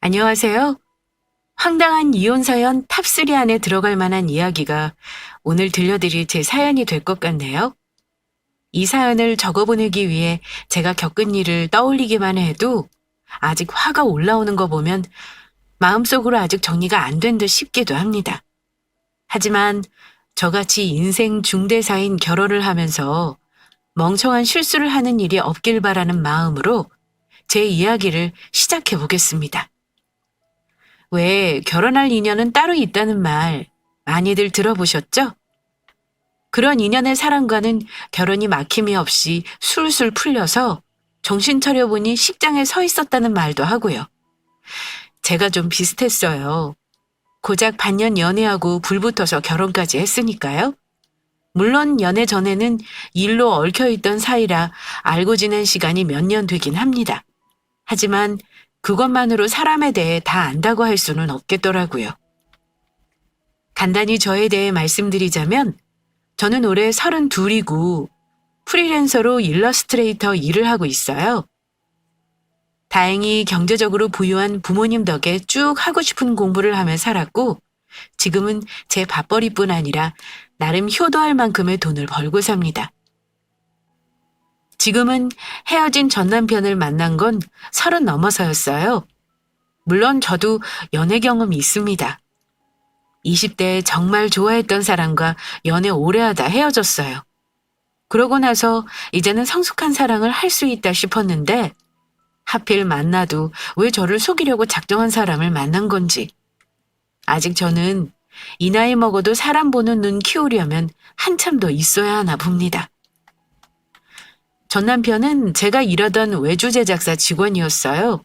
안녕하세요. 황당한 이혼 사연 탑3 안에 들어갈 만한 이야기가 오늘 들려드릴 제 사연이 될 것 같네요. 이 사연을 적어보내기 위해 제가 겪은 일을 떠올리기만 해도 아직 화가 올라오는 거 보면 마음속으로 아직 정리가 안 된 듯 싶기도 합니다. 하지만 저같이 인생 중대사인 결혼을 하면서 멍청한 실수를 하는 일이 없길 바라는 마음으로 제 이야기를 시작해 보겠습니다. 왜 결혼할 인연은 따로 있다는 말 많이들 들어보셨죠? 그런 인연의 사람과는 결혼이 막힘이 없이 술술 풀려서 정신 차려보니 식장에 서 있었다는 말도 하고요. 제가 좀 비슷했어요. 고작 반년 연애하고 불붙어서 결혼까지 했으니까요. 물론 연애 전에는 일로 얽혀있던 사이라 알고 지낸 시간이 몇 년 되긴 합니다. 하지만 그것만으로 사람에 대해 다 안다고 할 수는 없겠더라고요. 간단히 저에 대해 말씀드리자면 저는 올해 32이고 프리랜서로 일러스트레이터 일을 하고 있어요. 다행히 경제적으로 부유한 부모님 덕에 쭉 하고 싶은 공부를 하며 살았고 지금은 제 밥벌이뿐 아니라 나름 효도할 만큼의 돈을 벌고 삽니다. 지금은 헤어진 전 남편을 만난 건 30 넘어서였어요. 물론 저도 연애 경험이 있습니다. 20대에 정말 좋아했던 사람과 연애 오래 하다 헤어졌어요. 그러고 나서 이제는 성숙한 사랑을 할 수 있다 싶었는데 하필 만나도 왜 저를 속이려고 작정한 사람을 만난 건지. 아직 저는 이 나이 먹어도 사람 보는 눈 키우려면 한참 더 있어야 하나 봅니다. 전 남편은 제가 일하던 외주 제작사 직원이었어요.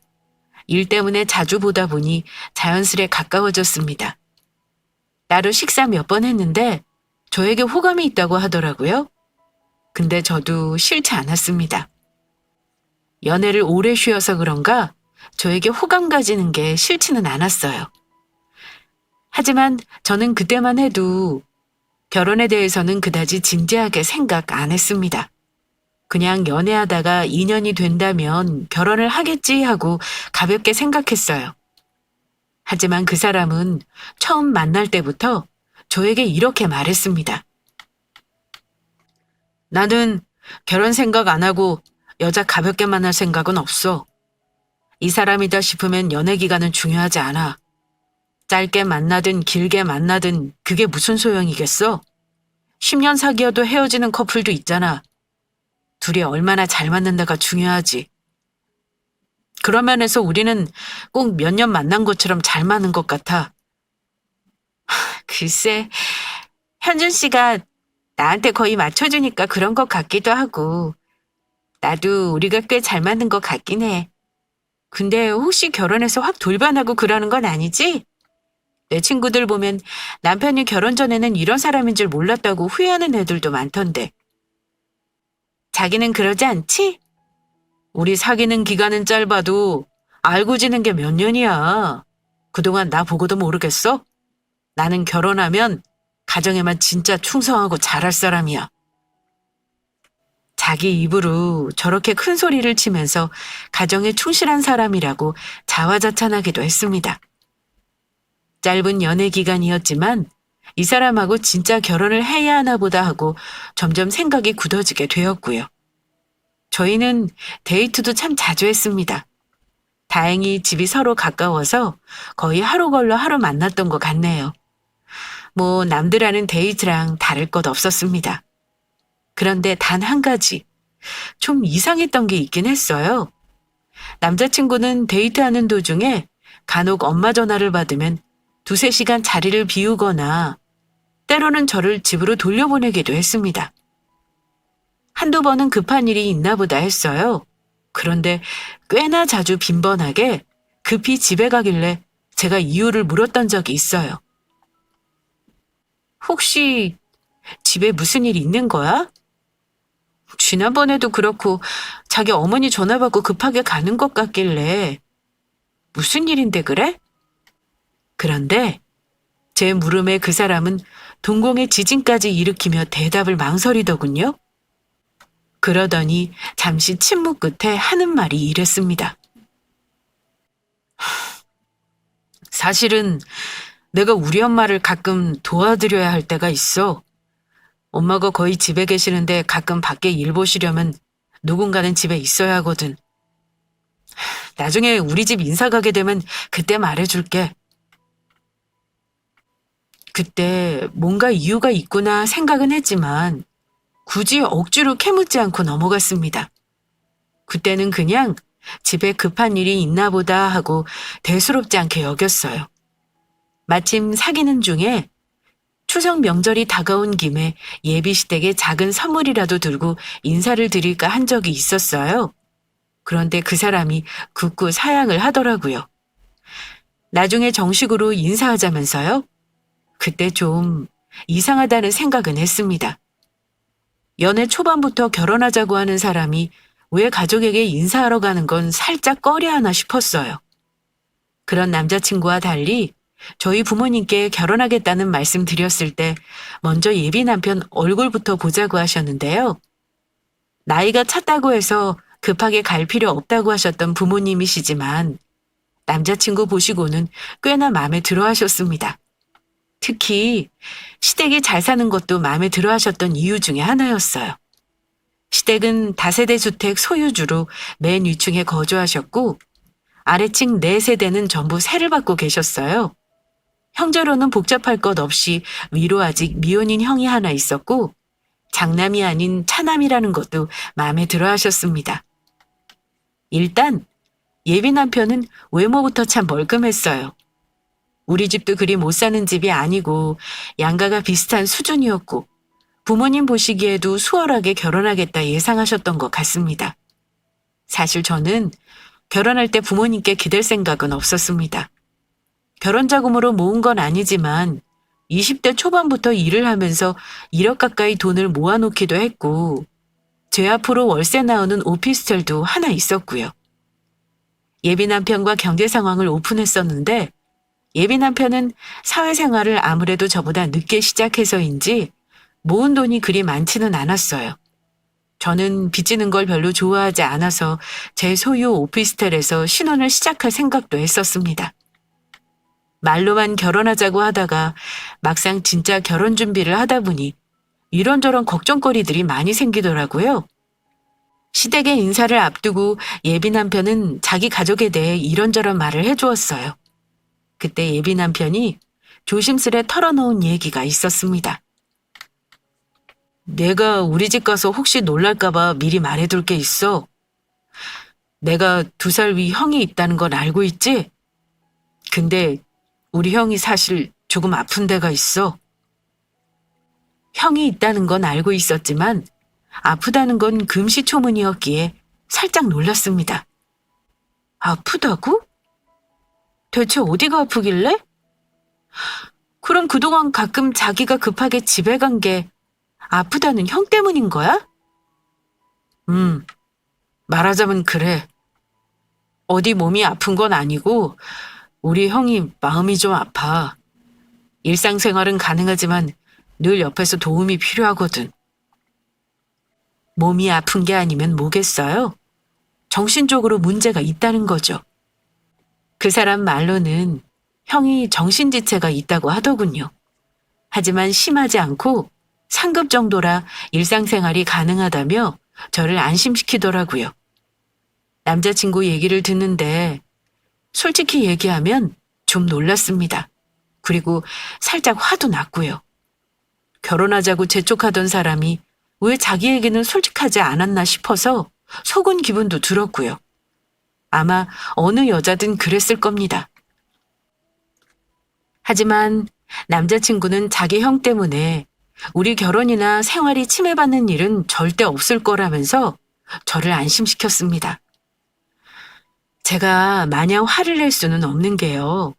일 때문에 자주 보다 보니 자연스레 가까워졌습니다. 따로 식사 몇 번 했는데 저에게 호감이 있다고 하더라고요. 근데 저도 싫지 않았습니다. 연애를 오래 쉬어서 그런가 저에게 호감 가지는 게 싫지는 않았어요. 하지만 저는 그때만 해도 결혼에 대해서는 그다지 진지하게 생각 안 했습니다. 그냥 연애하다가 인연이 된다면 결혼을 하겠지 하고 가볍게 생각했어요. 하지만 그 사람은 처음 만날 때부터 저에게 이렇게 말했습니다. 나는 결혼 생각 안 하고 여자 가볍게 만날 생각은 없어. 이 사람이다 싶으면 연애 기간은 중요하지 않아. 짧게 만나든 길게 만나든 그게 무슨 소용이겠어? 10년 사귀어도 헤어지는 커플도 있잖아. 둘이 얼마나 잘 맞는다가 중요하지. 그런 면에서 우리는 꼭 몇 년 만난 것처럼 잘 맞는 것 같아. 글쎄, 현준 씨가 나한테 거의 맞춰주니까 그런 것 같기도 하고 나도 우리가 꽤 잘 맞는 것 같긴 해. 근데 혹시 결혼해서 확 돌변하고 그러는 건 아니지? 내 친구들 보면 남편이 결혼 전에는 이런 사람인 줄 몰랐다고 후회하는 애들도 많던데. 자기는 그러지 않지? 우리 사귀는 기간은 짧아도 알고 지낸 게 몇 년이야. 그동안 나 보고도 모르겠어? 나는 결혼하면 가정에만 진짜 충성하고 잘할 사람이야. 자기 입으로 저렇게 큰 소리를 치면서 가정에 충실한 사람이라고 자화자찬하기도 했습니다. 짧은 연애 기간이었지만 이 사람하고 진짜 결혼을 해야 하나 보다 하고 점점 생각이 굳어지게 되었고요. 저희는 데이트도 참 자주 했습니다. 다행히 집이 서로 가까워서 거의 하루 걸러 하루 만났던 것 같네요. 뭐 남들 하는 데이트랑 다를 것 없었습니다. 그런데 단 한 가지 좀 이상했던 게 있긴 했어요. 남자친구는 데이트하는 도중에 간혹 엄마 전화를 받으면 2~3시간 자리를 비우거나 때로는 저를 집으로 돌려보내기도 했습니다. 한두 번은 급한 일이 있나 보다 했어요. 그런데 꽤나 자주 빈번하게 급히 집에 가길래 제가 이유를 물었던 적이 있어요. 혹시 집에 무슨 일 있는 거야? 지난번에도 그렇고 자기 어머니 전화 받고 급하게 가는 것 같길래 무슨 일인데 그래? 그런데 제 물음에 그 사람은 동공의 지진까지 일으키며 대답을 망설이더군요. 그러더니 잠시 침묵 끝에 하는 말이 이랬습니다. 사실은 내가 우리 엄마를 가끔 도와드려야 할 때가 있어. 엄마가 거의 집에 계시는데 가끔 밖에 일 보시려면 누군가는 집에 있어야 하거든. 나중에 우리 집 인사 가게 되면 그때 말해줄게. 그때 뭔가 이유가 있구나 생각은 했지만 굳이 억지로 캐묻지 않고 넘어갔습니다. 그때는 그냥 집에 급한 일이 있나 보다 하고 대수롭지 않게 여겼어요. 마침 사귀는 중에 추석 명절이 다가온 김에 예비 시댁에 작은 선물이라도 들고 인사를 드릴까 한 적이 있었어요. 그런데 그 사람이 굳고 사양을 하더라고요. 나중에 정식으로 인사하자면서요. 그때 좀 이상하다는 생각은 했습니다. 연애 초반부터 결혼하자고 하는 사람이 왜 가족에게 인사하러 가는 건 살짝 꺼려하나 싶었어요. 그런 남자친구와 달리 저희 부모님께 결혼하겠다는 말씀 드렸을 때 먼저 예비 남편 얼굴부터 보자고 하셨는데요. 나이가 찼다고 해서 급하게 갈 필요 없다고 하셨던 부모님이시지만 남자친구 보시고는 꽤나 마음에 들어 하셨습니다. 특히 시댁이 잘 사는 것도 마음에 들어 하셨던 이유 중에 하나였어요. 시댁은 다세대 주택 소유주로 맨 위층에 거주하셨고 아래층 4세대는 전부 세를 받고 계셨어요. 형제로는 복잡할 것 없이 위로 아직 미혼인 형이 하나 있었고 장남이 아닌 차남이라는 것도 마음에 들어 하셨습니다. 일단 예비 남편은 외모부터 참 멀끔했어요. 우리 집도 그리 못 사는 집이 아니고 양가가 비슷한 수준이었고 부모님 보시기에도 수월하게 결혼하겠다 예상하셨던 것 같습니다. 사실 저는 결혼할 때 부모님께 기댈 생각은 없었습니다. 결혼 자금으로 모은 건 아니지만 20대 초반부터 일을 하면서 1억 가까이 돈을 모아놓기도 했고 제 앞으로 월세 나오는 오피스텔도 하나 있었고요. 예비 남편과 경제 상황을 오픈했었는데 예비 남편은 사회생활을 아무래도 저보다 늦게 시작해서인지 모은 돈이 그리 많지는 않았어요. 저는 빚지는 걸 별로 좋아하지 않아서 제 소유 오피스텔에서 신혼을 시작할 생각도 했었습니다. 말로만 결혼하자고 하다가 막상 진짜 결혼 준비를 하다 보니 이런저런 걱정거리들이 많이 생기더라고요. 시댁의 인사를 앞두고 예비 남편은 자기 가족에 대해 이런저런 말을 해주었어요. 그때 예비 남편이 조심스레 털어놓은 얘기가 있었습니다. 내가 우리 집 가서 혹시 놀랄까봐 미리 말해둘 게 있어. 내가 2살 위 형이 있다는 건 알고 있지? 근데 우리 형이 사실 조금 아픈 데가 있어. 형이 있다는 건 알고 있었지만 아프다는 건 금시초문이었기에 살짝 놀랐습니다. 아프다고? 대체 어디가 아프길래? 그럼 그동안 가끔 자기가 급하게 집에 간 게 아프다는 형 때문인 거야? 말하자면 그래. 어디 몸이 아픈 건 아니고 우리 형이 마음이 좀 아파. 일상생활은 가능하지만 늘 옆에서 도움이 필요하거든. 몸이 아픈 게 아니면 뭐겠어요? 정신적으로 문제가 있다는 거죠. 그 사람 말로는 형이 정신지체가 있다고 하더군요. 하지만 심하지 않고 상급 정도라 일상생활이 가능하다며 저를 안심시키더라고요. 남자친구 얘기를 듣는데 솔직히 얘기하면 좀 놀랐습니다. 그리고 살짝 화도 났고요. 결혼하자고 재촉하던 사람이 왜 자기에게는 솔직하지 않았나 싶어서 속은 기분도 들었고요. 아마 어느 여자든 그랬을 겁니다. 하지만 남자친구는 자기 형 때문에 우리 결혼이나 생활이 침해받는 일은 절대 없을 거라면서 저를 안심시켰습니다. 제가 마냥 화를 낼 수는 없는 게요.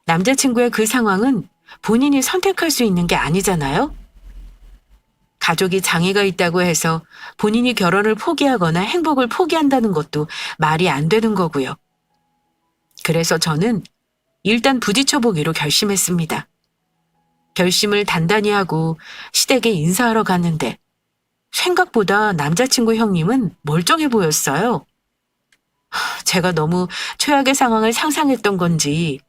남자친구의 그 상황은 본인이 선택할 수 있는 게 아니잖아요. 가족이 장애가 있다고 해서 본인이 결혼을 포기하거나 행복을 포기한다는 것도 말이 안 되는 거고요. 그래서 저는 일단 부딪혀보기로 결심했습니다. 결심을 단단히 하고 시댁에 인사하러 갔는데 생각보다 남자친구 형님은 멀쩡해 보였어요. 제가 너무 최악의 상황을 상상했던 건지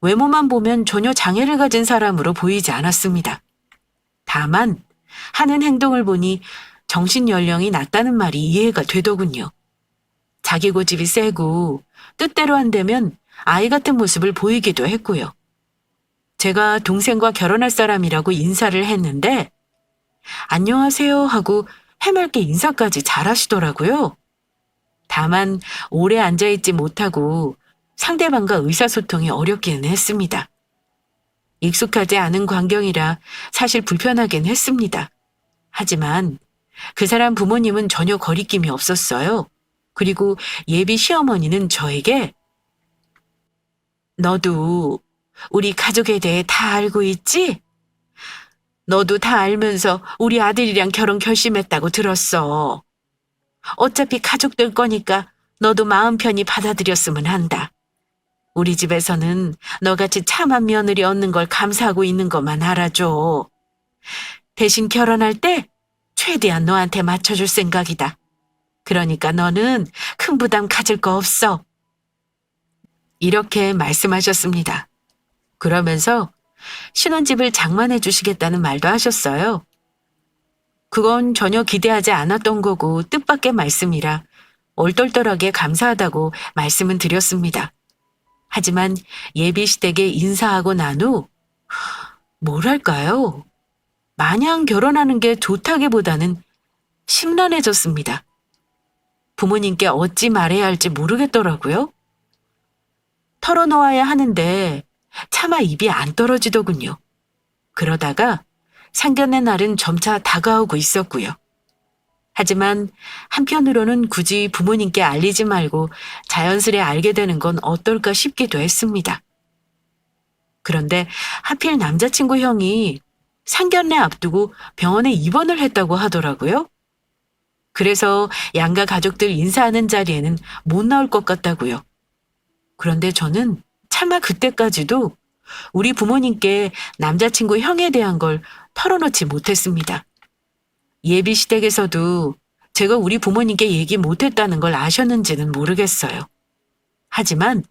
외모만 보면 전혀 장애를 가진 사람으로 보이지 않았습니다. 다만 하는 행동을 보니 정신 연령이 낮다는 말이 이해가 되더군요. 자기 고집이 세고 뜻대로 한다면 아이 같은 모습을 보이기도 했고요. 제가 동생과 결혼할 사람이라고 인사를 했는데 안녕하세요 하고 해맑게 인사까지 잘하시더라고요. 다만 오래 앉아있지 못하고 상대방과 의사소통이 어렵기는 했습니다. 익숙하지 않은 광경이라 사실 불편하긴 했습니다. 하지만 그 사람 부모님은 전혀 거리낌이 없었어요. 그리고 예비 시어머니는 저에게 너도 우리 가족에 대해 다 알고 있지? 너도 다 알면서 우리 아들이랑 결혼 결심했다고 들었어. 어차피 가족들 거니까 너도 마음 편히 받아들였으면 한다. 우리 집에서는 너같이 참한 며느리 얻는 걸 감사하고 있는 것만 알아줘. 대신 결혼할 때 최대한 너한테 맞춰줄 생각이다. 그러니까 너는 큰 부담 가질 거 없어. 이렇게 말씀하셨습니다. 그러면서 신혼집을 장만해 주시겠다는 말도 하셨어요. 그건 전혀 기대하지 않았던 거고 뜻밖의 말씀이라 얼떨떨하게 감사하다고 말씀은 드렸습니다. 하지만 예비 시댁에 인사하고 난 후 뭐랄까요? 마냥 결혼하는 게 좋다기보다는 심란해졌습니다. 부모님께 어찌 말해야 할지 모르겠더라고요. 털어놓아야 하는데 차마 입이 안 떨어지더군요. 그러다가 상견례 날은 점차 다가오고 있었고요. 하지만 한편으로는 굳이 부모님께 알리지 말고 자연스레 알게 되는 건 어떨까 싶기도 했습니다. 그런데 하필 남자친구 형이 상견례 앞두고 병원에 입원을 했다고 하더라고요. 그래서 양가 가족들 인사하는 자리에는 못 나올 것 같다고요. 그런데 저는 차마 그때까지도 우리 부모님께 남자친구 형에 대한 걸 털어놓지 못했습니다. 예비 시댁에서도 제가 우리 부모님께 얘기 못했다는 걸 아셨는지는 모르겠어요. 하지만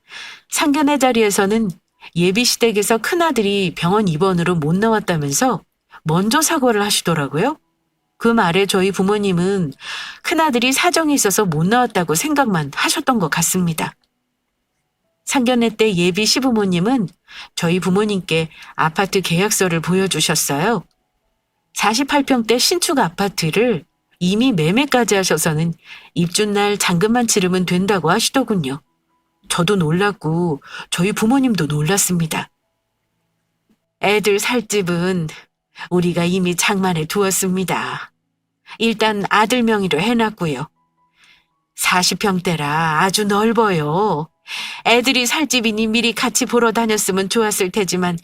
상견례 자리에서는 예비 시댁에서 큰아들이 병원 입원으로 못 나왔다면서 먼저 사과를 하시더라고요. 그 말에 저희 부모님은 큰아들이 사정이 있어서 못 나왔다고 생각만 하셨던 것 같습니다. 상견례 때 예비 시부모님은 저희 부모님께 아파트 계약서를 보여주셨어요. 48평대 신축 아파트를 이미 매매까지 하셔서는 입주날 잔금만 치르면 된다고 하시더군요. 저도 놀랐고 저희 부모님도 놀랐습니다. 애들 살 집은 우리가 이미 장만해 두었습니다. 일단 아들 명의로 해놨고요. 40평대라 아주 넓어요. 애들이 살 집이니 미리 같이 보러 다녔으면 좋았을 테지만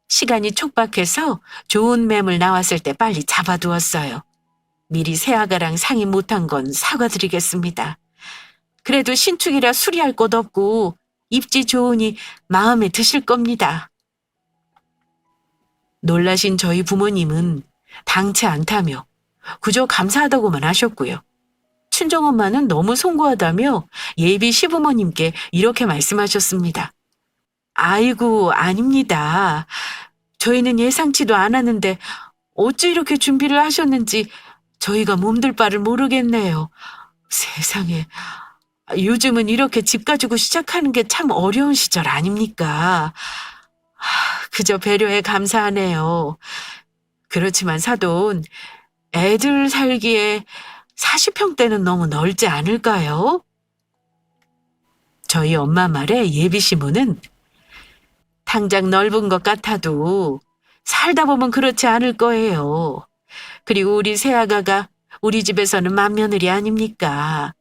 시간이 촉박해서 좋은 매물 나왔을 때 빨리 잡아두었어요. 미리 새아가랑 상의 못한 건 사과드리겠습니다. 그래도 신축이라 수리할 곳 없고 입지 좋으니 마음에 드실 겁니다. 놀라신 저희 부모님은 당치 않다며 그저 감사하다고만 하셨고요. 친정엄마는 너무 송구하다며 예비 시부모님께 이렇게 말씀하셨습니다. 아이고, 아닙니다. 저희는 예상치도 않았는데 어찌 이렇게 준비를 하셨는지 저희가 몸둘 바를 모르겠네요. 세상에, 요즘은 이렇게 집 가지고 시작하는 게 참 어려운 시절 아닙니까? 그저 배려에 감사하네요. 그렇지만 사돈, 애들 살기에 40평대는 너무 넓지 않을까요? 저희 엄마 말에 예비 시부는 당장 넓은 것 같아도 살다 보면 그렇지 않을 거예요. 그리고 우리 새아가가 우리 집에서는 맏며느리 아닙니까?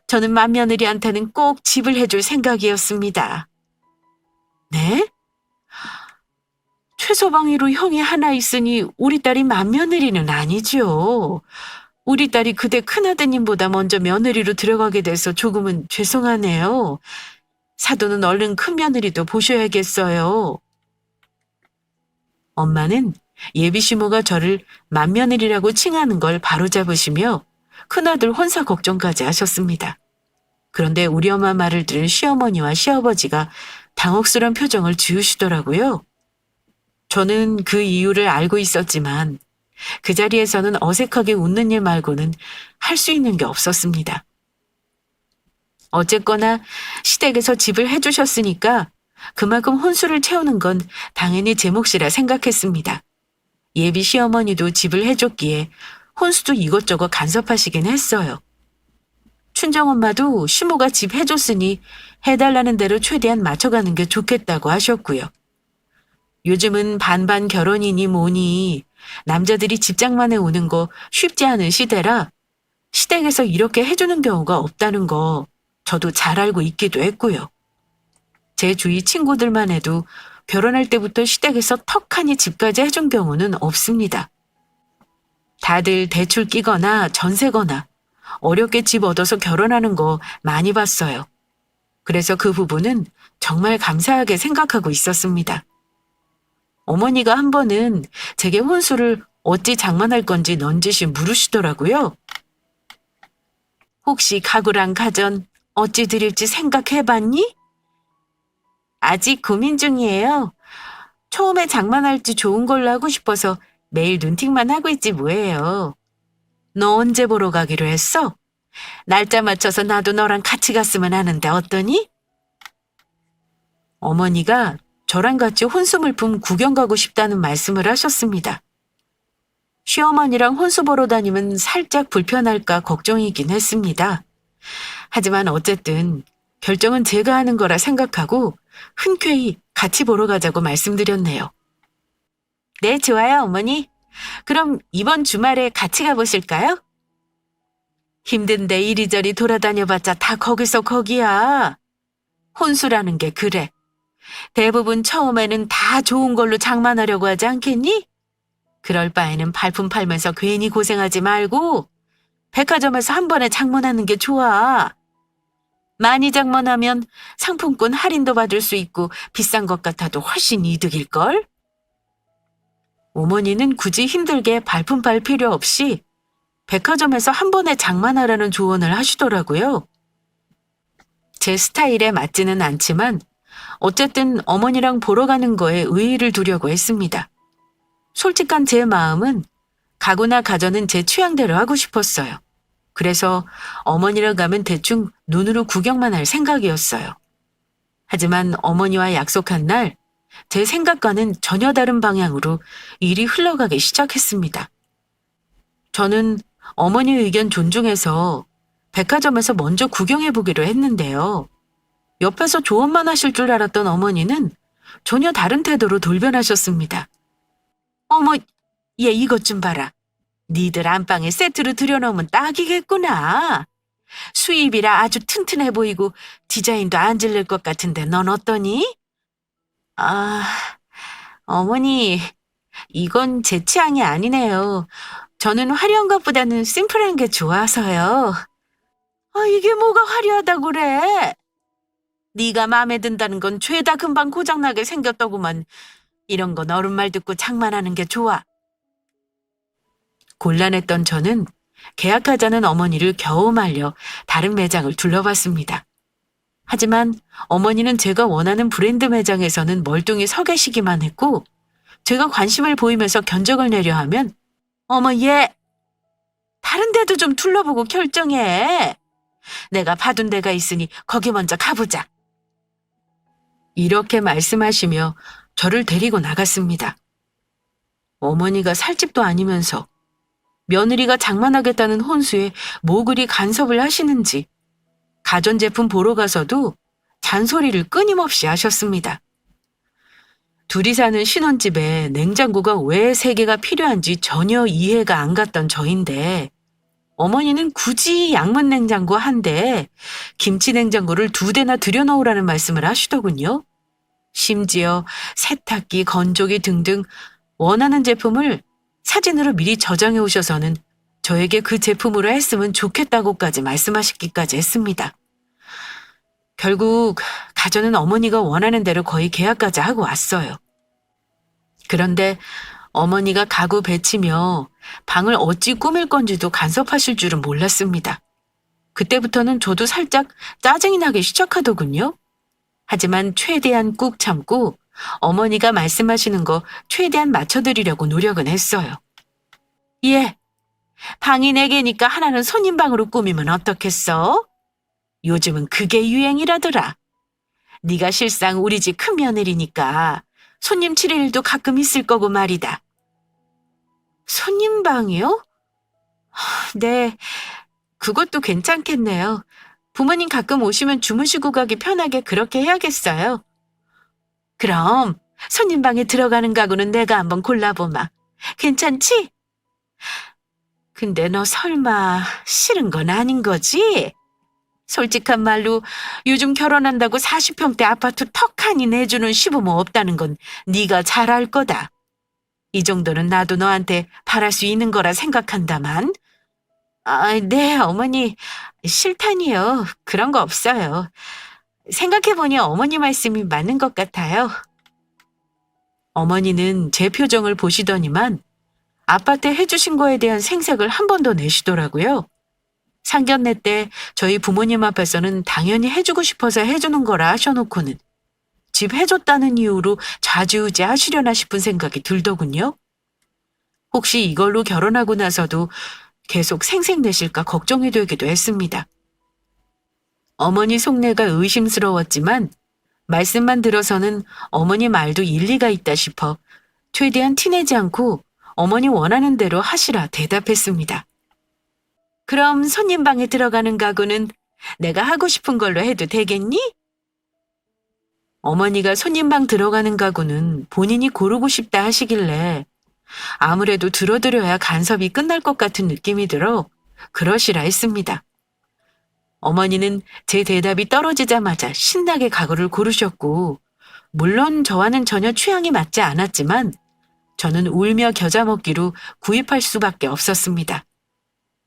저는 맏며느리한테는 꼭 집을 해줄 생각이었습니다. 네? 최서방이로 형이 하나 있으니 우리 딸이 맏며느리는 아니죠. 우리 딸이 그대 큰아드님보다 먼저 며느리로 들어가게 돼서 조금은 죄송하네요. 사돈은 얼른 큰 며느리도 보셔야겠어요. 엄마는 예비 시모가 저를 맏며느리라고 칭하는 걸 바로잡으시며 큰아들 혼사 걱정까지 하셨습니다. 그런데 우리 엄마 말을 들은 시어머니와 시아버지가 당혹스러운 표정을 지으시더라고요. 저는 그 이유를 알고 있었지만 그 자리에서는 어색하게 웃는 일 말고는 할 수 있는 게 없었습니다. 어쨌거나 시댁에서 집을 해주셨으니까 그만큼 혼수를 채우는 건 당연히 제 몫이라 생각했습니다. 예비 시어머니도 집을 해줬기에 혼수도 이것저것 간섭하시긴 했어요. 친정엄마도 시모가 집 해줬으니 해달라는 대로 최대한 맞춰가는 게 좋겠다고 하셨고요. 요즘은 반반 결혼이니 뭐니 남자들이 집장만에 오는 거 쉽지 않은 시대라 시댁에서 이렇게 해주는 경우가 없다는 거 저도 잘 알고 있기도 했고요. 제 주위 친구들만 해도 결혼할 때부터 시댁에서 턱하니 집까지 해준 경우는 없습니다. 다들 대출 끼거나 전세거나 어렵게 집 얻어서 결혼하는 거 많이 봤어요. 그래서 그 부분은 정말 감사하게 생각하고 있었습니다. 어머니가 한 번은 제게 혼수를 어찌 장만할 건지 넌지시 물으시더라고요. 혹시 가구랑 가전 어찌 드릴지 생각해봤니? 아직 고민 중이에요. 처음에 장만할지 좋은 걸로 하고 싶어서 매일 눈팅만 하고 있지 뭐예요. 너 언제 보러 가기로 했어? 날짜 맞춰서 나도 너랑 같이 갔으면 하는데 어떠니? 어머니가 저랑 같이 혼수 물품 구경 가고 싶다는 말씀을 하셨습니다. 시어머니랑 혼수 보러 다니면 살짝 불편할까 걱정이긴 했습니다. 하지만 어쨌든 결정은 제가 하는 거라 생각하고 흔쾌히 같이 보러 가자고 말씀드렸네요. 네, 좋아요, 어머니. 그럼 이번 주말에 같이 가보실까요? 힘든데 이리저리 돌아다녀봤자 다 거기서 거기야. 혼수라는 게 그래. 대부분 처음에는 다 좋은 걸로 장만하려고 하지 않겠니? 그럴 바에는 발품 팔면서 괜히 고생하지 말고 백화점에서 한 번에 장만하는 게 좋아. 많이 장만하면 상품권 할인도 받을 수 있고 비싼 것 같아도 훨씬 이득일걸? 어머니는 굳이 힘들게 발품 팔 필요 없이 백화점에서 한 번에 장만하라는 조언을 하시더라고요. 제 스타일에 맞지는 않지만 어쨌든 어머니랑 보러 가는 거에 의의를 두려고 했습니다. 솔직한 제 마음은 가구나 가전은 제 취향대로 하고 싶었어요. 그래서 어머니랑 가면 대충 눈으로 구경만 할 생각이었어요. 하지만 어머니와 약속한 날, 제 생각과는 전혀 다른 방향으로 일이 흘러가기 시작했습니다. 저는 어머니 의견 존중해서 백화점에서 먼저 구경해보기로 했는데요. 옆에서 조언만 하실 줄 알았던 어머니는 전혀 다른 태도로 돌변하셨습니다. 어머, 얘 이것 좀 봐라. 니들 안방에 세트로 들여놓으면 딱이겠구나. 수입이라 아주 튼튼해 보이고 디자인도 안 질릴 것 같은데 넌 어떠니? 아, 어머니, 이건 제 취향이 아니네요. 저는 화려한 것보다는 심플한 게 좋아서요. 아, 이게 뭐가 화려하다고 그래? 네가 마음에 든다는 건 죄다 금방 고장나게 생겼더구만. 이런 건 어른 말 듣고 장만하는 게 좋아. 곤란했던 저는 계약하자는 어머니를 겨우 말려 다른 매장을 둘러봤습니다. 하지만 어머니는 제가 원하는 브랜드 매장에서는 멀뚱히 서 계시기만 했고 제가 관심을 보이면서 견적을 내려 하면 어머 얘 다른 데도 좀 둘러보고 결정해. 내가 봐둔 데가 있으니 거기 먼저 가보자. 이렇게 말씀하시며 저를 데리고 나갔습니다. 어머니가 살 집도 아니면서 며느리가 장만하겠다는 혼수에 뭐 그리 간섭을 하시는지 가전제품 보러 가서도 잔소리를 끊임없이 하셨습니다. 둘이 사는 신혼집에 냉장고가 왜 3개가 필요한지 전혀 이해가 안 갔던 저인데 어머니는 굳이 양문 냉장고 1대, 김치 냉장고를 2대나 들여놓으라는 말씀을 하시더군요. 심지어 세탁기, 건조기 등등 원하는 제품을 사진으로 미리 저장해 오셔서는 저에게 그 제품으로 했으면 좋겠다고까지 말씀하시기까지 했습니다. 결국 가전은 어머니가 원하는 대로 거의 계약까지 하고 왔어요. 그런데 어머니가 가구 배치며 방을 어찌 꾸밀 건지도 간섭하실 줄은 몰랐습니다. 그때부터는 저도 살짝 짜증이 나기 시작하더군요. 하지만 최대한 꾹 참고 어머니가 말씀하시는 거 최대한 맞춰드리려고 노력은 했어요. 예, 방이 4개니까 하나는 손님방으로 꾸미면 어떻겠어? 요즘은 그게 유행이라더라. 네가 실상 우리 집 큰 며느리니까 손님 치를 일도 가끔 있을 거고 말이다. 손님방이요? 네, 그것도 괜찮겠네요. 부모님 가끔 오시면 주무시고 가기 편하게 그렇게 해야겠어요. 그럼 손님방에 들어가는 가구는 내가 한번 골라보마. 괜찮지? 근데 너 설마 싫은 건 아닌 거지? 솔직한 말로 요즘 결혼한다고 40평대 아파트 턱하니 내주는 시부모 없다는 건 네가 잘 알 거다. 이 정도는 나도 너한테 바랄 수 있는 거라 생각한다만. 아, 네, 어머니. 싫다니요. 그런 거 없어요. 생각해보니 어머니 말씀이 맞는 것 같아요. 어머니는 제 표정을 보시더니만 아파트 해주신 거에 대한 생색을 한 번 더 내시더라고요. 상견례 때 저희 부모님 앞에서는 당연히 해주고 싶어서 해주는 거라 하셔놓고는 집 해줬다는 이유로 좌지우지 하시려나 싶은 생각이 들더군요. 혹시 이걸로 결혼하고 나서도 계속 생색내실까 걱정이 되기도 했습니다. 어머니 속내가 의심스러웠지만 말씀만 들어서는 어머니 말도 일리가 있다 싶어 최대한 티내지 않고 어머니 원하는 대로 하시라 대답했습니다. 그럼 손님방에 들어가는 가구는 내가 하고 싶은 걸로 해도 되겠니? 어머니가 손님방 들어가는 가구는 본인이 고르고 싶다 하시길래 아무래도 들어드려야 간섭이 끝날 것 같은 느낌이 들어 그러시라 했습니다. 어머니는 제 대답이 떨어지자마자 신나게 가구를 고르셨고 물론 저와는 전혀 취향이 맞지 않았지만 저는 울며 겨자 먹기로 구입할 수밖에 없었습니다.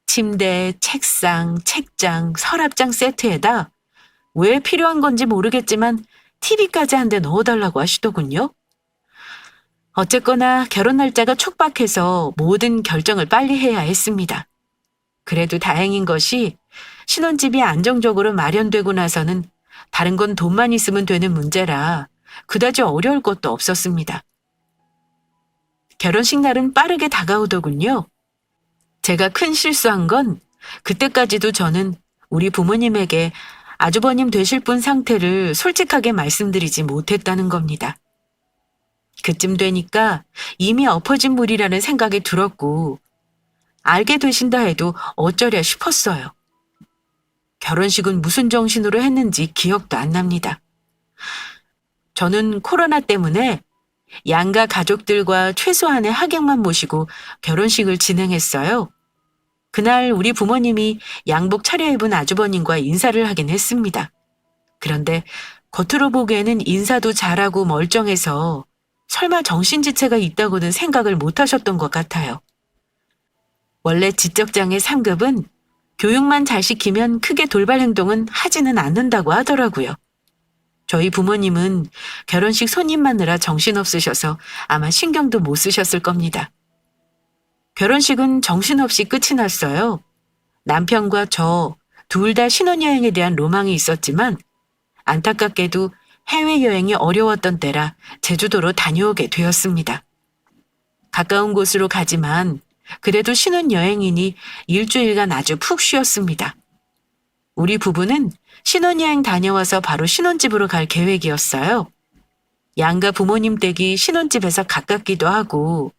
침대, 책상, 책장, 서랍장 세트에다 왜 필요한 건지 모르겠지만 TV까지 한 대 넣어달라고 하시더군요. 어쨌거나 결혼 날짜가 촉박해서 모든 결정을 빨리 해야 했습니다. 그래도 다행인 것이 신혼집이 안정적으로 마련되고 나서는 다른 건 돈만 있으면 되는 문제라 그다지 어려울 것도 없었습니다. 결혼식 날은 빠르게 다가오더군요. 제가 큰 실수한 건 그때까지도 저는 우리 부모님에게 아주버님 되실 분 상태를 솔직하게 말씀드리지 못했다는 겁니다. 그쯤 되니까 이미 엎어진 물이라는 생각이 들었고 알게 되신다 해도 어쩌랴 싶었어요. 결혼식은 무슨 정신으로 했는지 기억도 안 납니다. 저는 코로나 때문에 양가 가족들과 최소한의 하객만 모시고 결혼식을 진행했어요. 그날 우리 부모님이 양복 차려입은 아주버님과 인사를 하긴 했습니다. 그런데 겉으로 보기에는 인사도 잘하고 멀쩡해서 설마 정신지체가 있다고는 생각을 못 하셨던 것 같아요. 원래 지적장애 3급은 교육만 잘 시키면 크게 돌발 행동은 하지는 않는다고 하더라고요. 저희 부모님은 결혼식 손님 맞느라 정신없으셔서 아마 신경도 못 쓰셨을 겁니다. 결혼식은 정신없이 끝이 났어요. 남편과 저 둘 다 신혼여행에 대한 로망이 있었지만 안타깝게도 해외여행이 어려웠던 때라 제주도로 다녀오게 되었습니다. 가까운 곳으로 가지만 그래도 신혼여행이니 일주일간 아주 푹 쉬었습니다. 우리 부부는 신혼여행 다녀와서 바로 신혼집으로 갈 계획이었어요. 양가 부모님 댁이 신혼집에서 가깝기도 하고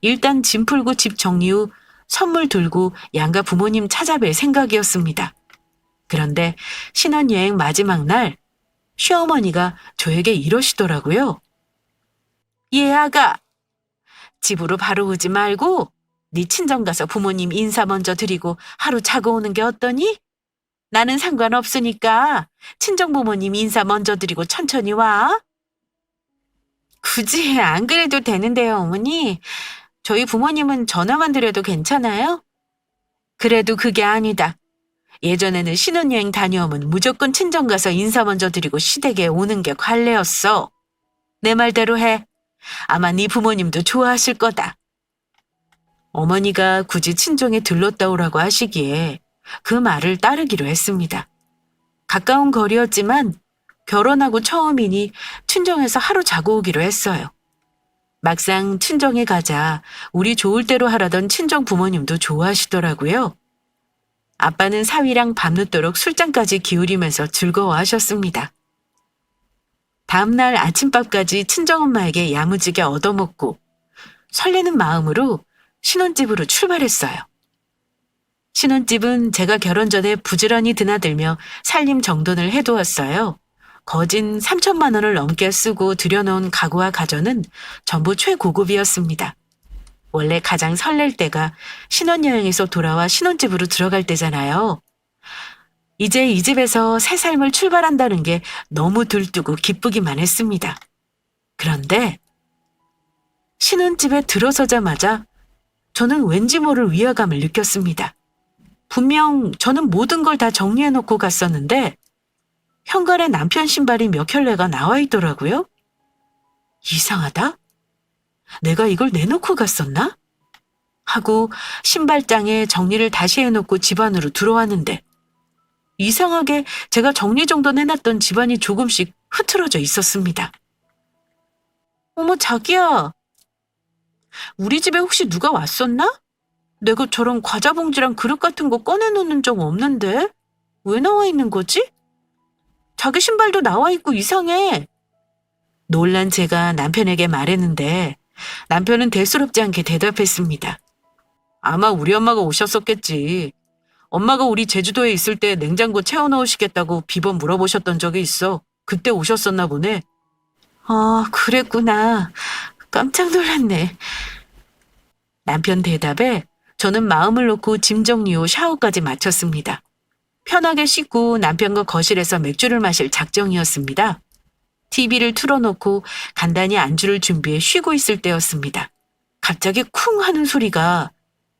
일단 짐 풀고 집 정리 후 선물 들고 양가 부모님 찾아뵐 생각이었습니다. 그런데 신혼여행 마지막 날 시어머니가 저에게 이러시더라고요. 예, 아가. 집으로 바로 오지 말고 네 친정 가서 부모님 인사 먼저 드리고 하루 자고 오는 게 어떠니? 나는 상관없으니까 친정 부모님 인사 먼저 드리고 천천히 와. 굳이 안 그래도 되는데요, 어머니. 저희 부모님은 전화만 드려도 괜찮아요? 그래도 그게 아니다. 예전에는 신혼여행 다녀오면 무조건 친정 가서 인사 먼저 드리고 시댁에 오는 게 관례였어. 내 말대로 해. 아마 네 부모님도 좋아하실 거다. 어머니가 굳이 친정에 들렀다 오라고 하시기에 그 말을 따르기로 했습니다. 가까운 거리였지만 결혼하고 처음이니 친정에서 하루 자고 오기로 했어요. 막상 친정에 가자 우리 좋을 대로 하라던 친정 부모님도 좋아하시더라고요. 아빠는 사위랑 밤늦도록 술잔까지 기울이면서 즐거워하셨습니다. 다음날 아침밥까지 친정엄마에게 야무지게 얻어먹고 설레는 마음으로 신혼집으로 출발했어요. 신혼집은 제가 결혼 전에 부지런히 드나들며 살림 정돈을 해두었어요. 거진 3천만 원을 넘게 쓰고 들여놓은 가구와 가전은 전부 최고급이었습니다. 원래 가장 설렐 때가 신혼여행에서 돌아와 신혼집으로 들어갈 때잖아요. 이제 이 집에서 새 삶을 출발한다는 게 너무 들뜨고 기쁘기만 했습니다. 그런데 신혼집에 들어서자마자 저는 왠지 모를 위화감을 느꼈습니다. 분명 저는 모든 걸 다 정리해놓고 갔었는데 현관에 남편 신발이 몇 켤레가 나와 있더라고요. 이상하다? 내가 이걸 내놓고 갔었나? 하고 신발장에 정리를 다시 해놓고 집 안으로 들어왔는데 이상하게 제가 정리정돈해놨던 집안이 조금씩 흐트러져 있었습니다. 어머, 자기야. 우리 집에 혹시 누가 왔었나? 내가 저런 과자 봉지랑 그릇 같은 거 꺼내놓는 적 없는데 왜 나와 있는 거지? 자기 신발도 나와 있고 이상해. 놀란 제가 남편에게 말했는데 남편은 대수롭지 않게 대답했습니다. 아마 우리 엄마가 오셨었겠지. 엄마가 우리 제주도에 있을 때 냉장고 채워넣으시겠다고 비번 물어보셨던 적이 있어. 그때 오셨었나 보네. 아, 그랬구나. 깜짝 놀랐네. 남편 대답에 저는 마음을 놓고 짐 정리 후 샤워까지 마쳤습니다. 편하게 씻고 남편과 거실에서 맥주를 마실 작정이었습니다. TV를 틀어놓고 간단히 안주를 준비해 쉬고 있을 때였습니다. 갑자기 쿵 하는 소리가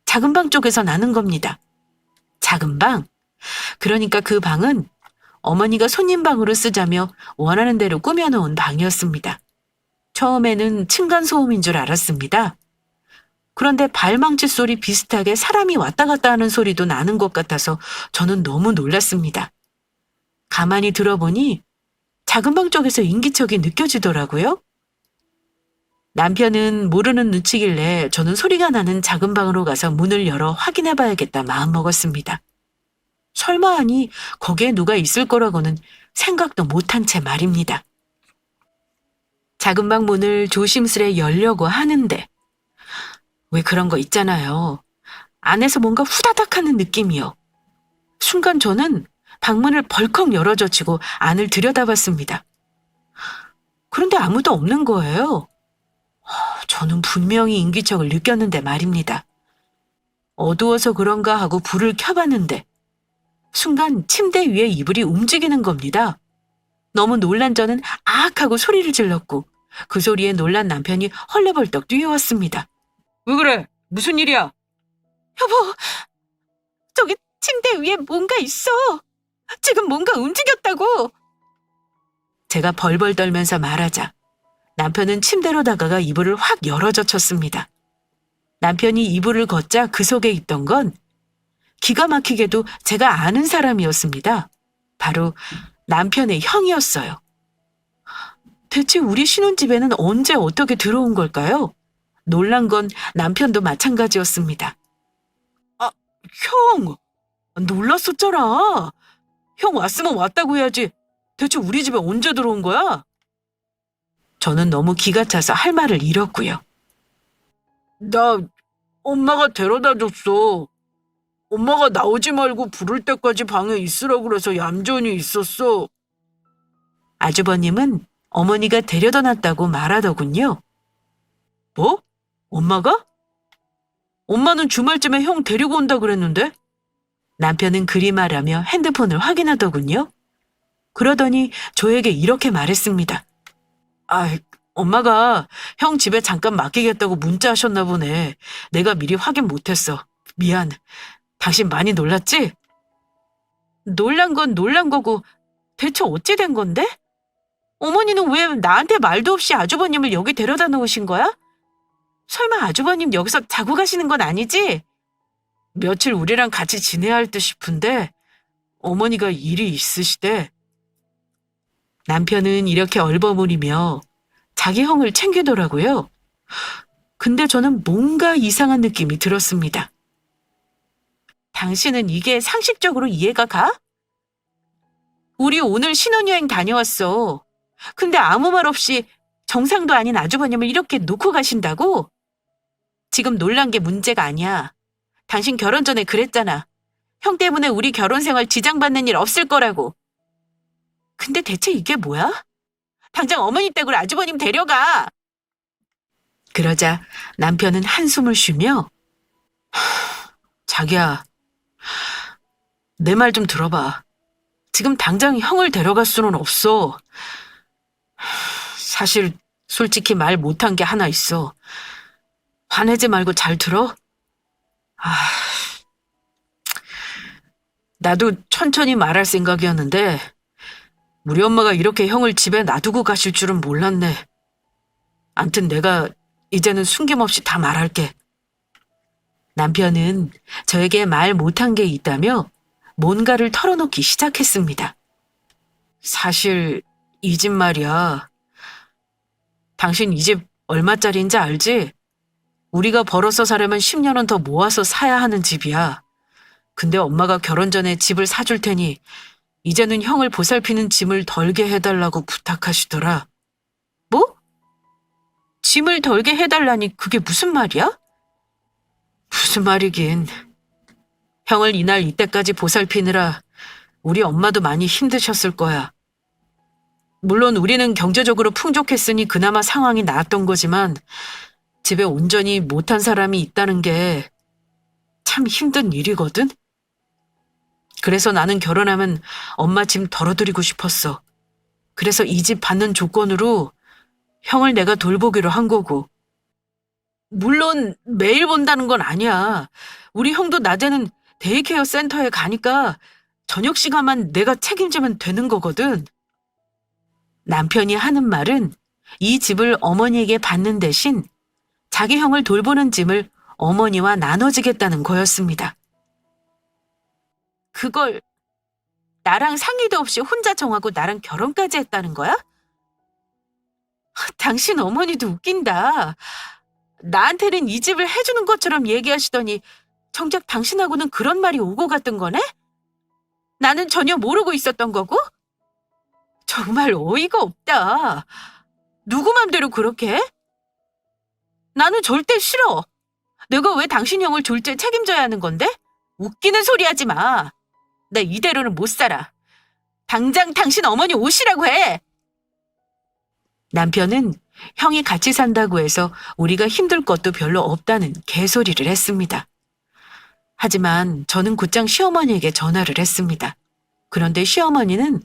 작은 방 쪽에서 나는 겁니다. 작은 방? 그러니까 그 방은 어머니가 손님방으로 쓰자며 원하는 대로 꾸며놓은 방이었습니다. 처음에는 층간소음인 줄 알았습니다. 그런데 발망치 소리 비슷하게 사람이 왔다 갔다 하는 소리도 나는 것 같아서 저는 너무 놀랐습니다. 가만히 들어보니 작은 방 쪽에서 인기척이 느껴지더라고요. 남편은 모르는 눈치길래 저는 소리가 나는 작은 방으로 가서 문을 열어 확인해봐야겠다 마음먹었습니다. 설마 하니 거기에 누가 있을 거라고는 생각도 못한 채 말입니다. 작은 방 문을 조심스레 열려고 하는데 왜 그런 거 있잖아요. 안에서 뭔가 후다닥 하는 느낌이요. 순간 저는 방문을 벌컥 열어젖히고 안을 들여다봤습니다. 그런데 아무도 없는 거예요. 저는 분명히 인기척을 느꼈는데 말입니다. 어두워서 그런가 하고 불을 켜봤는데 순간 침대 위에 이불이 움직이는 겁니다. 너무 놀란 저는 아악 하고 소리를 질렀고 그 소리에 놀란 남편이 헐레벌떡 뛰어왔습니다. 왜 그래? 무슨 일이야? 여보, 저기 침대 위에 뭔가 있어. 지금 뭔가 움직였다고. 제가 벌벌 떨면서 말하자 남편은 침대로 다가가 이불을 확 열어젖혔습니다. 남편이 이불을 걷자 그 속에 있던 건 기가 막히게도 제가 아는 사람이었습니다. 바로 남편의 형이었어요. 대체 우리 신혼집에는 언제 어떻게 들어온 걸까요? 놀란 건 남편도 마찬가지였습니다. 아, 형! 놀랐었잖아. 형 왔으면 왔다고 해야지. 대체 우리 집에 언제 들어온 거야? 저는 너무 기가 차서 할 말을 잃었고요. 나 엄마가 데려다 줬어. 엄마가 나오지 말고 부를 때까지 방에 있으라고 그래서 얌전히 있었어. 아주버님은 어머니가 데려다 놨다고 말하더군요. 뭐? 엄마가? 엄마는 주말쯤에 형 데리고 온다 그랬는데? 남편은 그리 말하며 핸드폰을 확인하더군요. 그러더니 저에게 이렇게 말했습니다. 아, 엄마가 형 집에 잠깐 맡기겠다고 문자하셨나 보네. 내가 미리 확인 못했어. 미안. 당신 많이 놀랐지? 놀란 건 놀란 거고 대체 어찌 된 건데? 어머니는 왜 나한테 말도 없이 아주버님을 여기 데려다 놓으신 거야? 설마 아주버님 여기서 자고 가시는 건 아니지? 며칠 우리랑 같이 지내야 할 듯 싶은데 어머니가 일이 있으시대. 남편은 이렇게 얼버무리며 자기 형을 챙기더라고요. 근데 저는 뭔가 이상한 느낌이 들었습니다. 당신은 이게 상식적으로 이해가 가? 우리 오늘 신혼여행 다녀왔어. 근데 아무 말 없이 정상도 아닌 아주버님을 이렇게 놓고 가신다고? 지금 놀란 게 문제가 아니야. 당신 결혼 전에 그랬잖아. 형 때문에 우리 결혼 생활 지장받는 일 없을 거라고. 근데 대체 이게 뭐야? 당장 어머니 댁으로 아주버님 데려가. 그러자 남편은 한숨을 쉬며 자기야, 내 말 좀 들어봐. 지금 당장 형을 데려갈 수는 없어. 사실 솔직히 말 못한 게 하나 있어. 화내지 말고 잘 들어? 아, 나도 천천히 말할 생각이었는데 우리 엄마가 이렇게 형을 집에 놔두고 가실 줄은 몰랐네. 암튼 내가 이제는 숨김없이 다 말할게. 남편은 저에게 말 못한 게 있다며 뭔가를 털어놓기 시작했습니다. 사실 이 집 말이야. 당신 이 집 얼마짜리인지 알지? 우리가 벌어서 사려면 10년은 더 모아서 사야 하는 집이야. 근데 엄마가 결혼 전에 집을 사줄 테니 이제는 형을 보살피는 짐을 덜게 해달라고 부탁하시더라. 뭐? 짐을 덜게 해달라니 그게 무슨 말이야? 무슨 말이긴. 형을 이날 이때까지 보살피느라 우리 엄마도 많이 힘드셨을 거야. 물론 우리는 경제적으로 풍족했으니 그나마 상황이 나았던 거지만 집에 온전히 못한 사람이 있다는 게 참 힘든 일이거든. 그래서 나는 결혼하면 엄마 짐 덜어드리고 싶었어. 그래서 이 집 받는 조건으로 형을 내가 돌보기로 한 거고. 물론 매일 본다는 건 아니야. 우리 형도 낮에는 데이케어 센터에 가니까 저녁 시간만 내가 책임지면 되는 거거든. 남편이 하는 말은 이 집을 어머니에게 받는 대신 자기 형을 돌보는 짐을 어머니와 나눠지겠다는 거였습니다. 그걸 나랑 상의도 없이 혼자 정하고 나랑 결혼까지 했다는 거야? 당신 어머니도 웃긴다. 나한테는 이 집을 해주는 것처럼 얘기하시더니 정작 당신하고는 그런 말이 오고 갔던 거네? 나는 전혀 모르고 있었던 거고? 정말 어이가 없다. 누구 맘대로 그렇게 해? 나는 절대 싫어. 내가 왜 당신 형을 졸지에 책임져야 하는 건데? 웃기는 소리 하지 마. 나 이대로는 못 살아. 당장 당신 어머니 오시라고 해. 남편은 형이 같이 산다고 해서 우리가 힘들 것도 별로 없다는 개소리를 했습니다. 하지만 저는 곧장 시어머니에게 전화를 했습니다. 그런데 시어머니는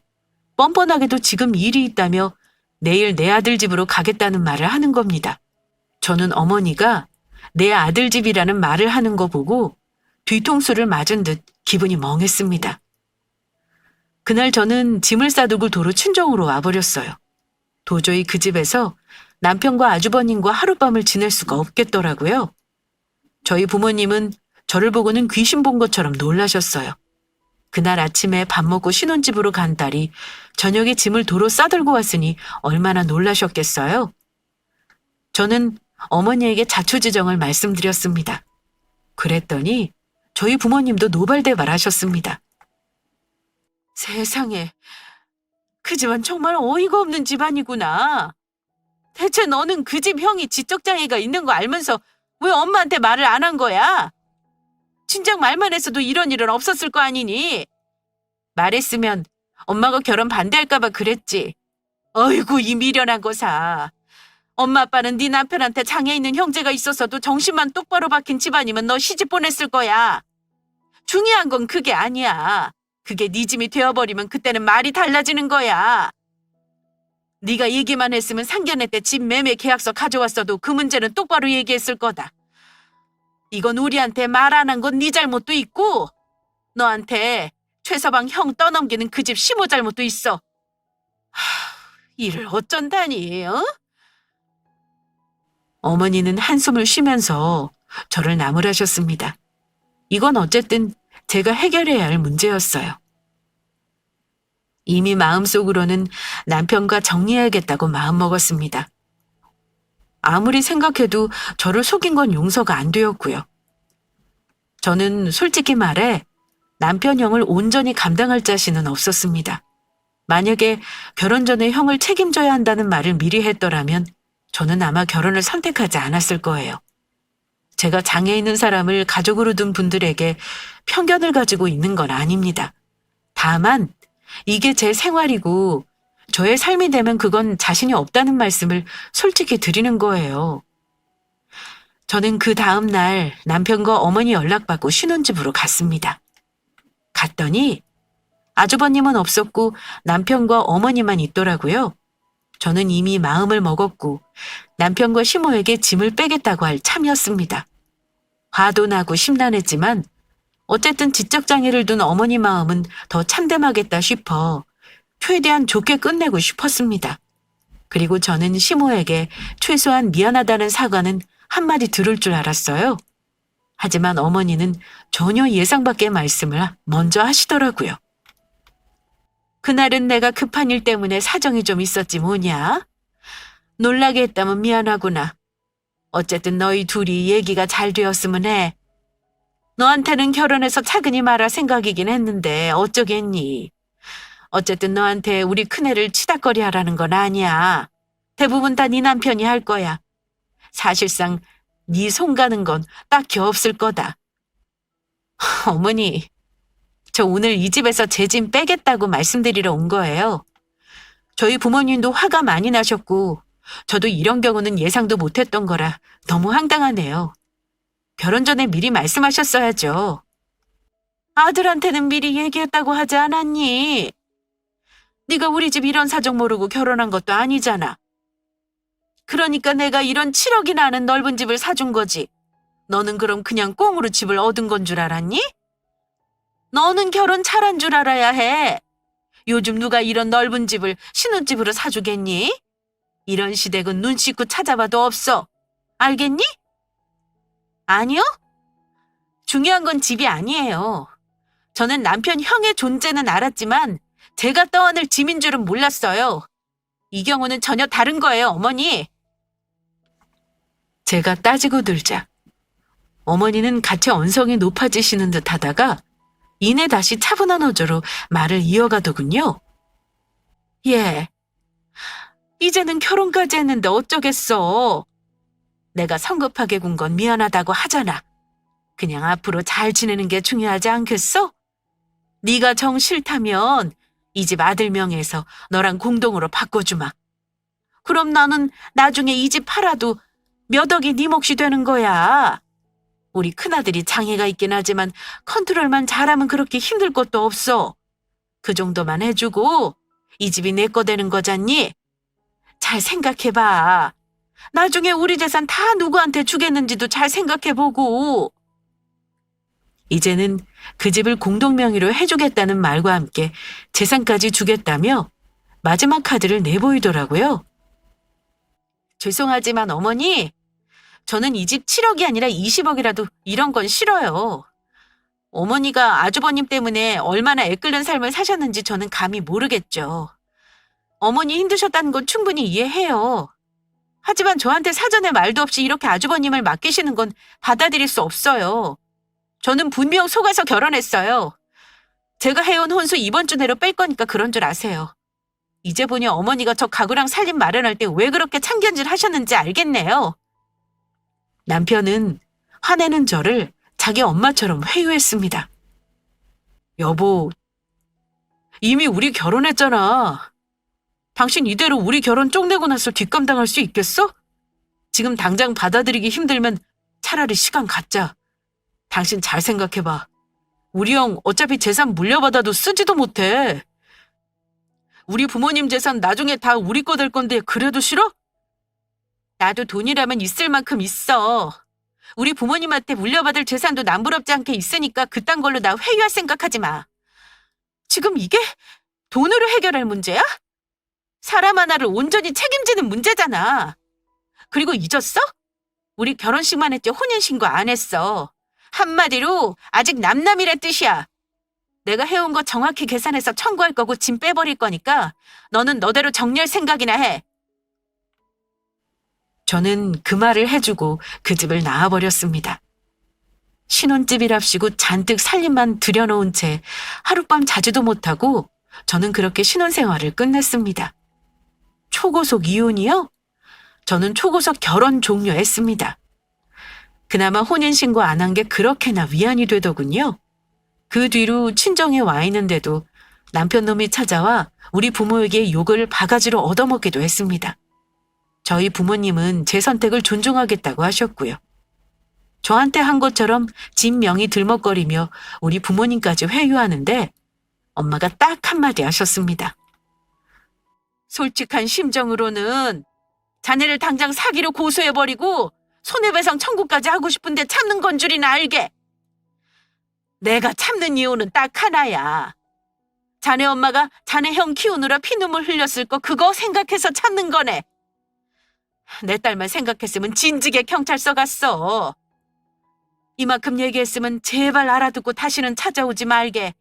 뻔뻔하게도 지금 일이 있다며 내일 내 아들 집으로 가겠다는 말을 하는 겁니다. 저는 어머니가 내 아들 집이라는 말을 하는 거 보고 뒤통수를 맞은 듯 기분이 멍했습니다. 그날 저는 짐을 싸두고 도로 친정으로 와버렸어요. 도저히 그 집에서 남편과 아주버님과 하룻밤을 지낼 수가 없겠더라고요. 저희 부모님은 저를 보고는 귀신 본 것처럼 놀라셨어요. 그날 아침에 밥 먹고 신혼집으로 간 딸이 저녁에 짐을 도로 싸들고 왔으니 얼마나 놀라셨겠어요? 저는 어머니에게 자초지정을 말씀드렸습니다. 그랬더니 저희 부모님도 노발대발하셨습니다. 세상에, 그 집안 정말 어이가 없는 집안이구나. 대체 너는 그 집 형이 지적장애가 있는 거 알면서 왜 엄마한테 말을 안 한 거야? 진작 말만 했어도 이런 일은 없었을 거 아니니? 말했으면 엄마가 결혼 반대할까봐 그랬지. 어이구, 이 미련한 거사. 엄마 아빠는 네 남편한테 장애 있는 형제가 있었어도 정신만 똑바로 박힌 집안이면 너 시집 보냈을 거야. 중요한 건 그게 아니야. 그게 네 짐이 되어버리면 그때는 말이 달라지는 거야. 네가 얘기만 했으면 상견례 때 집 매매 계약서 가져왔어도 그 문제는 똑바로 얘기했을 거다. 이건 우리한테 말 안 한 건 네 잘못도 있고 너한테 최서방 형 떠넘기는 그 집 시모 잘못도 있어. 일을 어쩐다니, 어? 어머니는 한숨을 쉬면서 저를 나무라셨습니다. 이건 어쨌든 제가 해결해야 할 문제였어요. 이미 마음속으로는 남편과 정리해야겠다고 마음먹었습니다. 아무리 생각해도 저를 속인 건 용서가 안 되었고요. 저는 솔직히 말해 남편 형을 온전히 감당할 자신은 없었습니다. 만약에 결혼 전에 형을 책임져야 한다는 말을 미리 했더라면 저는 아마 결혼을 선택하지 않았을 거예요. 제가 장애 있는 사람을 가족으로 둔 분들에게 편견을 가지고 있는 건 아닙니다. 다만 이게 제 생활이고 저의 삶이 되면 그건 자신이 없다는 말씀을 솔직히 드리는 거예요. 저는 그 다음 날 남편과 어머니 연락받고 신혼집으로 갔습니다. 갔더니 아주버님은 없었고 남편과 어머니만 있더라고요. 저는 이미 마음을 먹었고 남편과 시모에게 짐을 빼겠다고 할 참이었습니다. 화도 나고 심란했지만 어쨌든 지적장애를 둔 어머니 마음은 더 참담하겠다 싶어 최대한 좋게 끝내고 싶었습니다. 그리고 저는 시모에게 최소한 미안하다는 사과는 한마디 들을 줄 알았어요. 하지만 어머니는 전혀 예상 밖의 말씀을 먼저 하시더라고요. 그날은 내가 급한 일 때문에 사정이 좀 있었지 뭐냐? 놀라게 했다면 미안하구나. 어쨌든 너희 둘이 얘기가 잘 되었으면 해. 너한테는 결혼해서 차근히 말할 생각이긴 했는데 어쩌겠니? 어쨌든 너한테 우리 큰애를 치닥거리 하라는 건 아니야. 대부분 다 네 남편이 할 거야. 사실상 네 손 가는 건 딱히 없을 거다. 어머니, 저 오늘 이 집에서 제 짐 빼겠다고 말씀드리러 온 거예요. 저희 부모님도 화가 많이 나셨고 저도 이런 경우는 예상도 못했던 거라 너무 황당하네요. 결혼 전에 미리 말씀하셨어야죠. 아들한테는 미리 얘기했다고 하지 않았니? 네가 우리 집 이런 사정 모르고 결혼한 것도 아니잖아. 그러니까 내가 이런 7억이나 하는 넓은 집을 사준 거지. 너는 그럼 그냥 꽁으로 집을 얻은 건 줄 알았니? 너는 결혼 잘한 줄 알아야 해. 요즘 누가 이런 넓은 집을 신혼집으로 사주겠니? 이런 시댁은 눈 씻고 찾아봐도 없어. 알겠니? 아니요? 중요한 건 집이 아니에요. 저는 남편 형의 존재는 알았지만 제가 떠안을 짐인 줄은 몰랐어요. 이 경우는 전혀 다른 거예요, 어머니. 제가 따지고 들자 어머니는 같이 언성이 높아지시는 듯 하다가 이내 다시 차분한 어조로 말을 이어가더군요. 예, 이제는 결혼까지 했는데 어쩌겠어. 내가 성급하게 군 건 미안하다고 하잖아. 그냥 앞으로 잘 지내는 게 중요하지 않겠어? 네가 정 싫다면 이 집 아들 명의에서 너랑 공동으로 바꿔주마. 그럼 나는 나중에 이 집 팔아도 몇 억이 네 몫이 되는 거야. 우리 큰아들이 장애가 있긴 하지만 컨트롤만 잘하면 그렇게 힘들 것도 없어. 그 정도만 해주고 이 집이 내 거 되는 거잖니? 잘 생각해봐. 나중에 우리 재산 다 누구한테 주겠는지도 잘 생각해보고. 이제는 그 집을 공동명의로 해주겠다는 말과 함께 재산까지 주겠다며 마지막 카드를 내보이더라고요. 죄송하지만 어머니, 저는 이 집 7억이 아니라 20억이라도 이런 건 싫어요. 어머니가 아주버님 때문에 얼마나 애끓는 삶을 사셨는지 저는 감히 모르겠죠. 어머니 힘드셨다는 건 충분히 이해해요. 하지만 저한테 사전에 말도 없이 이렇게 아주버님을 맡기시는 건 받아들일 수 없어요. 저는 분명 속아서 결혼했어요. 제가 해온 혼수 이번 주 내로 뺄 거니까 그런 줄 아세요. 이제 보니 어머니가 저 가구랑 살림 마련할 때 왜 그렇게 참견질 하셨는지 알겠네요. 남편은 화내는 저를 자기 엄마처럼 회유했습니다. 여보, 이미 우리 결혼했잖아. 당신 이대로 우리 결혼 쪽내고 나서 뒷감당할 수 있겠어? 지금 당장 받아들이기 힘들면 차라리 시간 갖자. 당신 잘 생각해봐. 우리 형 어차피 재산 물려받아도 쓰지도 못해. 우리 부모님 재산 나중에 다 우리 거 될 건데 그래도 싫어? 나도 돈이라면 있을 만큼 있어. 우리 부모님한테 물려받을 재산도 남부럽지 않게 있으니까 그딴 걸로 나 회유할 생각하지 마. 지금 이게 돈으로 해결할 문제야? 사람 하나를 온전히 책임지는 문제잖아. 그리고 잊었어? 우리 결혼식만 했지 혼인신고 안 했어. 한마디로 아직 남남이란 뜻이야. 내가 해온 거 정확히 계산해서 청구할 거고 짐 빼버릴 거니까 너는 너대로 정리할 생각이나 해. 저는 그 말을 해주고 그 집을 나와버렸습니다. 신혼집이랍시고 잔뜩 살림만 들여놓은 채 하룻밤 자지도 못하고 저는 그렇게 신혼생활을 끝냈습니다. 초고속 이혼이요? 저는 초고속 결혼 종료했습니다. 그나마 혼인신고 안 한 게 그렇게나 위안이 되더군요. 그 뒤로 친정에 와 있는데도 남편 놈이 찾아와 우리 부모에게 욕을 바가지로 얻어먹기도 했습니다. 저희 부모님은 제 선택을 존중하겠다고 하셨고요. 저한테 한 것처럼 집 명의 들먹거리며 우리 부모님까지 회유하는데 엄마가 딱 한마디 하셨습니다. 솔직한 심정으로는 자네를 당장 사기로 고소해버리고 손해배상 청구까지 하고 싶은데 참는 건 줄이나 알게. 내가 참는 이유는 딱 하나야. 자네 엄마가 자네 형 키우느라 피눈물 흘렸을 거 그거 생각해서 참는 거네. 내 딸만 생각했으면 진즉에 경찰서 갔어. 이만큼 얘기했으면 제발 알아듣고 다시는 찾아오지 말게.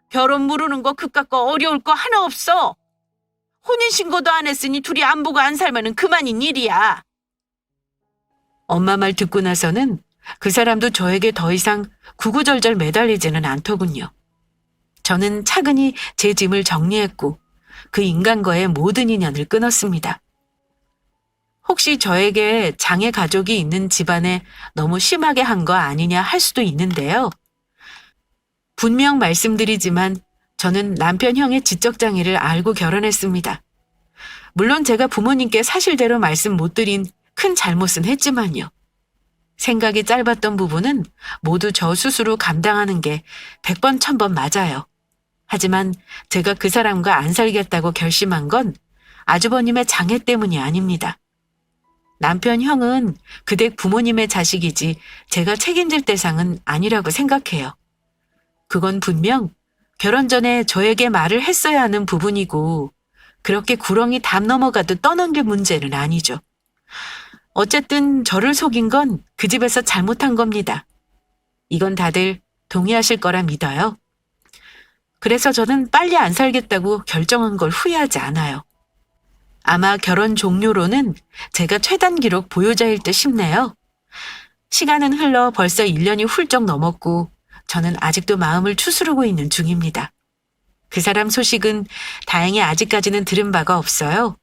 결혼 무르는 거 그깟 거 어려울 거 하나 없어. 혼인신고도 안 했으니 둘이 안 보고 안 살면은 그만인 일이야. 엄마 말 듣고 나서는 그 사람도 저에게 더 이상 구구절절 매달리지는 않더군요. 저는 차근히 제 짐을 정리했고 그 인간과의 모든 인연을 끊었습니다. 혹시 저에게 장애 가족이 있는 집안에 너무 심하게 한 거 아니냐 할 수도 있는데요. 분명 말씀드리지만 저는 남편 형의 지적장애를 알고 결혼했습니다. 물론 제가 부모님께 사실대로 말씀 못 드린 큰 잘못은 했지만요. 생각이 짧았던 부분은 모두 저 스스로 감당하는 게 100번 1000번 맞아요. 하지만 제가 그 사람과 안 살겠다고 결심한 건 아주버님의 장애 때문이 아닙니다. 남편 형은 그댁 부모님의 자식이지 제가 책임질 대상은 아니라고 생각해요. 그건 분명 결혼 전에 저에게 말을 했어야 하는 부분이고 그렇게 구렁이 담 넘어가도 떠넘길 문제는 아니죠. 어쨌든 저를 속인 건 그 집에서 잘못한 겁니다. 이건 다들 동의하실 거라 믿어요. 그래서 저는 빨리 안 살겠다고 결정한 걸 후회하지 않아요. 아마 결혼 종료로는 제가 최단 기록 보유자일 듯 싶네요. 시간은 흘러 벌써 1년이 훌쩍 넘었고 저는 아직도 마음을 추스르고 있는 중입니다. 그 사람 소식은 다행히 아직까지는 들은 바가 없어요.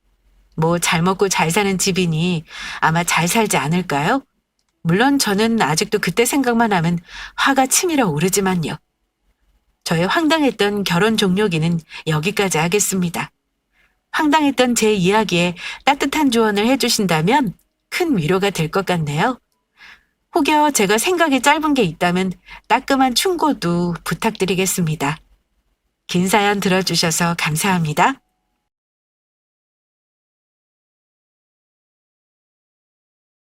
뭐 잘 먹고 잘 사는 집이니 아마 잘 살지 않을까요? 물론 저는 아직도 그때 생각만 하면 화가 치밀어 오르지만요. 저의 황당했던 결혼 종료기는 여기까지 하겠습니다. 황당했던 제 이야기에 따뜻한 조언을 해주신다면 큰 위로가 될 것 같네요. 혹여 제가 생각이 짧은 게 있다면 따끔한 충고도 부탁드리겠습니다. 긴 사연 들어주셔서 감사합니다.